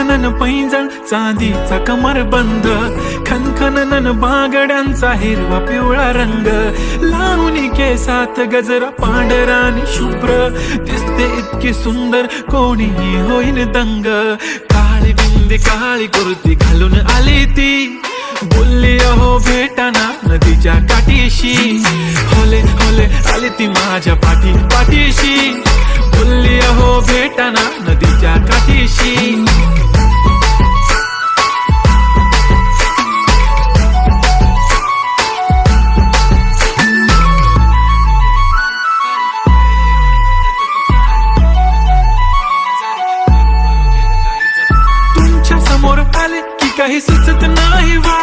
खनखनन पैंजण चांदीचा कमरबंद, खनखनन बांगड्यांचा हिरवा पिवळा रंग, लावणी केसात गजरा पांढरा आणि शुभ्र, दिसते इतकी सुंदर कोणीही होईन दंग. काळी बिंदी काळी कुर्ती घालून आली ती, बोलली अहो भेटाना नदीच्या काठीशी. होले होले आली ती माझ्या पाठीशी, बोलली अहो भेटाना नदीच्या काठीशी. तुमच्या समोर आले की काही सुचत नाही वा,